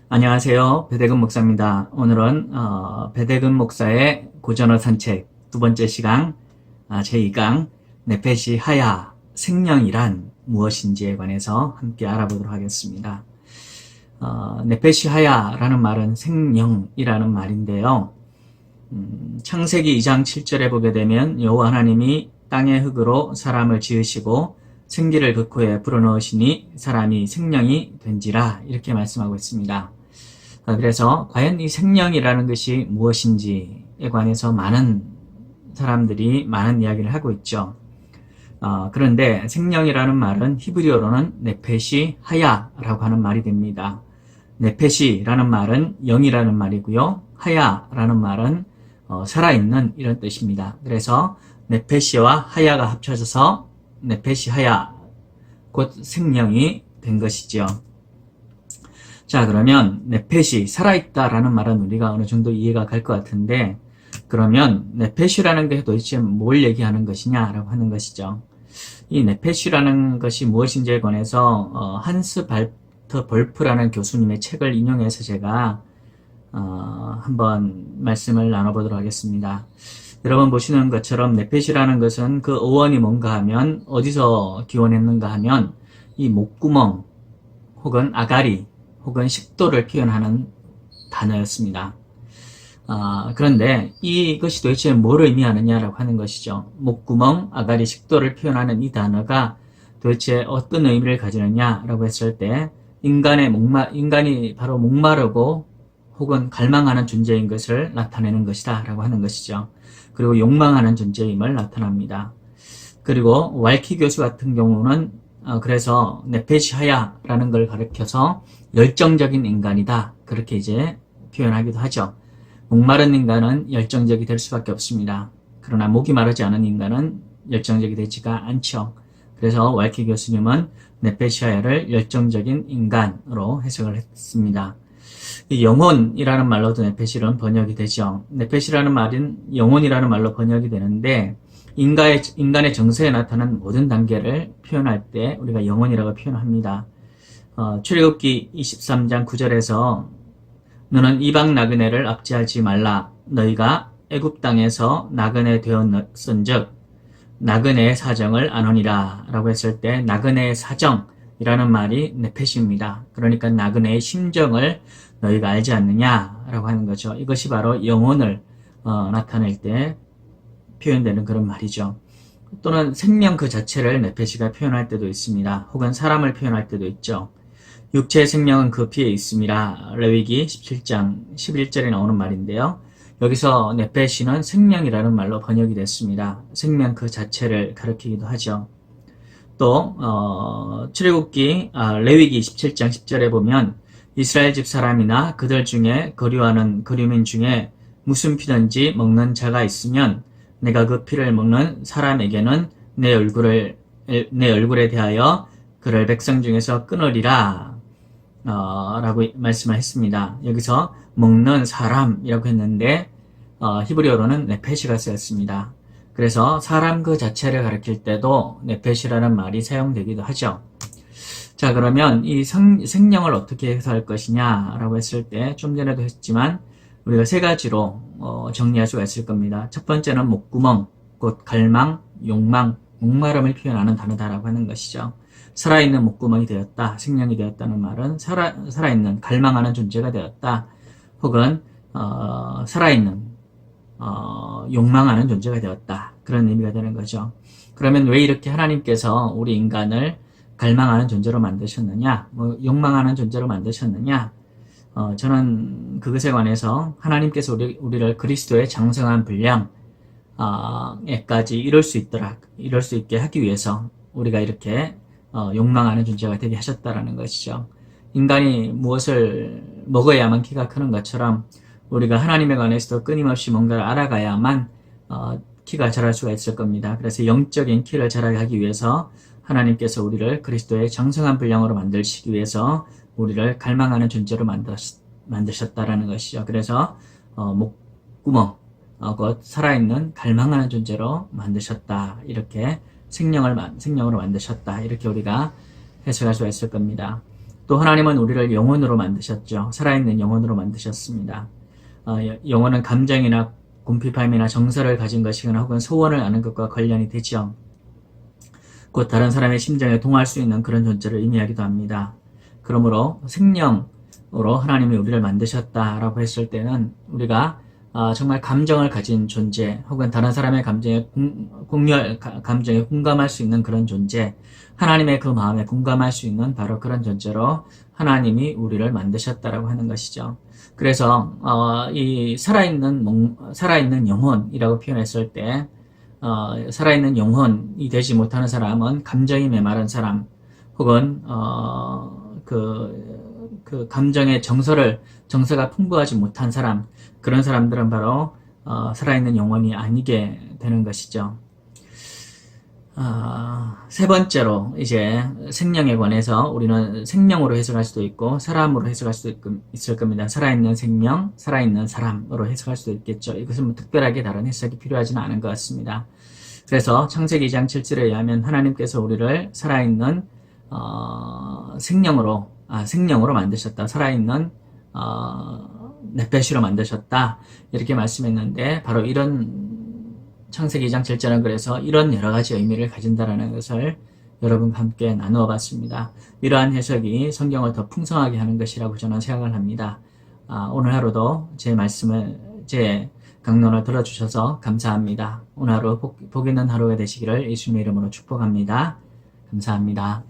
안녕하세요. 배대근 목사입니다. 오늘은 배대근 목사의 고전어 산책 두 번째 시간 제2강 네페시 하야 생명이란 무엇인지에 관해서 함께 알아보도록 하겠습니다. 네페시 하야라는 말은 생명이라는 말인데요. 창세기 2장 7절에 보게 되면 여호와 하나님이 땅의 흙으로 사람을 지으시고 생기를 그 코에 불어넣으시니 사람이 생명이 된지라 이렇게 말씀하고 있습니다. 그래서 과연 이 생명이라는 것이 무엇인지에 관해서 많은 사람들이 많은 이야기를 하고 있죠. 그런데 생명이라는 말은 히브리어로는 네페시 하야라고 하는 말이 됩니다. 네페시라는 말은 영이라는 말이고요. 하야라는 말은 살아있는 이런 뜻입니다. 그래서 네페시와 하야가 합쳐져서 네페시 하야, 곧 생명이 된 것이죠. 자, 그러면 네펫이 살아있다라는 말은 우리가 어느 정도 이해가 갈 것 같은데, 그러면 네펫이라는 게 도대체 뭘 얘기하는 것이냐라고 하는 것이죠. 이 네펫이라는 것이 무엇인지에 관해서 한스 발터 벌프라는 교수님의 책을 인용해서 제가 한번 말씀을 나눠보도록 하겠습니다. 여러분 보시는 것처럼 네펫이라는 것은 그 어원이 뭔가 하면 어디서 기원했는가 하면 이 목구멍 혹은 아가리 혹은 식도를 표현하는 단어였습니다. 그런데 이것이 도대체 뭘 의미하느냐라고 하는 것이죠. 목구멍, 아가리, 식도를 표현하는 이 단어가 도대체 어떤 의미를 가지느냐라고 했을 때 인간이 바로 목마르고 혹은 갈망하는 존재인 것을 나타내는 것이다 라고 하는 것이죠. 그리고 욕망하는 존재임을 나타납니다. 그리고 왈키 교수 같은 경우는 그래서 네페시하야라는 걸 가리켜서 열정적인 인간이다 그렇게 이제 표현하기도 하죠. 목마른 인간은 열정적이 될 수밖에 없습니다. 그러나 목이 마르지 않은 인간은 열정적이 되지가 않죠. 그래서 왈키 교수님은 네페시하야를 열정적인 인간으로 해석을 했습니다. 영혼이라는 말로도 네페시는 번역이 되죠. 네페시라는 말은 영혼이라는 말로 번역이 되는데 인간의 정서에 나타난 모든 단계를 표현할 때 우리가 영혼이라고 표현합니다. 출애굽기 23장 9절에서 너는 이방 나그네를 압제하지 말라. 너희가 애굽 땅에서 나그네 되었은즉 나그네의 사정을 아노니라 라고 했을 때 나그네의 사정이라는 말이 네펫입니다. 그러니까 나그네의 심정을 너희가 알지 않느냐라고 하는 거죠. 이것이 바로 영혼을 나타낼 때 표현되는 그런 말이죠. 또는 생명 그 자체를 네페시가 표현할 때도 있습니다. 혹은 사람을 표현할 때도 있죠. 육체의 생명은 그 피에 있습니다. 레위기 17장 11절에 나오는 말인데요. 여기서 네페시는 생명이라는 말로 번역이 됐습니다. 생명 그 자체를 가리키기도 하죠. 또 출애굽기 레위기 27장 10절에 보면 이스라엘 집 사람이나 그들 중에 거류하는 거류민 중에 무슨 피든지 먹는 자가 있으면 내가 그 피를 먹는 사람에게는 내 얼굴에 대하여 그를 백성 중에서 끊으리라 라고 말씀을 했습니다. 여기서 먹는 사람이라고 했는데 히브리어로는 네페시가 쓰였습니다. 그래서 사람 그 자체를 가리킬 때도 네페시라는 말이 사용되기도 하죠. 자, 그러면 이 생명을 어떻게 해석할 것이냐라고 했을 때 좀 전에도 했지만 우리가 세 가지로 정리할 수가 있을 겁니다. 첫 번째는 목구멍, 곧 갈망, 욕망, 목마름을 표현하는 단어다라고 하는 것이죠. 살아있는 목구멍이 되었다, 생명이 되었다는 말은 살아있는, 갈망하는 존재가 되었다, 혹은 살아있는, 욕망하는 존재가 되었다. 그런 의미가 되는 거죠. 그러면 왜 이렇게 하나님께서 우리 인간을 갈망하는 존재로 만드셨느냐, 욕망하는 존재로 만드셨느냐, 저는 그것에 관해서 하나님께서 우리를 그리스도의 장성한 분량에까지 이룰 수 있게 하기 위해서 우리가 이렇게 욕망하는 존재가 되게 하셨다라는 것이죠. 인간이 무엇을 먹어야만 키가 크는 것처럼 우리가 하나님에 관해서도 끊임없이 뭔가를 알아가야만 키가 자랄 수가 있을 겁니다. 그래서 영적인 키를 자라게 하기 위해서 하나님께서 우리를 그리스도의 장성한 분량으로 만드시기 위해서 우리를 갈망하는 존재로 만드셨다라는 것이죠. 그래서 목구멍, 곧 살아있는 갈망하는 존재로 만드셨다. 이렇게 생명으로 만드셨다. 이렇게 우리가 해석할 수가 있을 겁니다. 또 하나님은 우리를 영혼으로 만드셨죠. 살아있는 영혼으로 만드셨습니다. 영혼은 감정이나 궁핍함이나 정서를 가진 것이거나 혹은 소원을 아는 것과 관련이 되죠. 곧 다른 사람의 심정에 동할 수 있는 그런 존재를 의미하기도 합니다. 그러므로 생명으로 하나님이 우리를 만드셨다라고 했을 때는 우리가 정말 감정을 가진 존재 혹은 다른 사람의 감정에 감정에 공감할 수 있는 그런 존재, 하나님의 그 마음에 공감할 수 있는 바로 그런 존재로 하나님이 우리를 만드셨다라고 하는 것이죠. 그래서 이 살아있는 영혼이라고 표현했을 때 살아있는 영혼이 되지 못하는 사람은 감정이 메마른 사람 혹은 그 감정의 정서가 풍부하지 못한 사람, 그런 사람들은 바로 살아있는 영혼이 아니게 되는 것이죠. 세 번째로 이제 생명에 관해서 우리는 생명으로 해석할 수도 있고 사람으로 해석할 수도 있을 겁니다. 살아있는 생명, 살아있는 사람으로 해석할 수도 있겠죠. 이것은 뭐 특별하게 다른 해석이 필요하지는 않은 것 같습니다. 그래서 창세기 2장 7절에 의하면 하나님께서 우리를 살아있는 생명으로 만드셨다. 살아있는 네페시로 만드셨다. 이렇게 말씀했는데 바로 이런 창세기 2장 7절은 그래서 이런 여러 가지 의미를 가진다라는 것을 여러분과 함께 나누어 봤습니다. 이러한 해석이 성경을 더 풍성하게 하는 것이라고 저는 생각을 합니다. 오늘 하루도 제 강론을 들어주셔서 감사합니다. 오늘 하루 복 있는 하루가 되시기를 예수님의 이름으로 축복합니다. 감사합니다.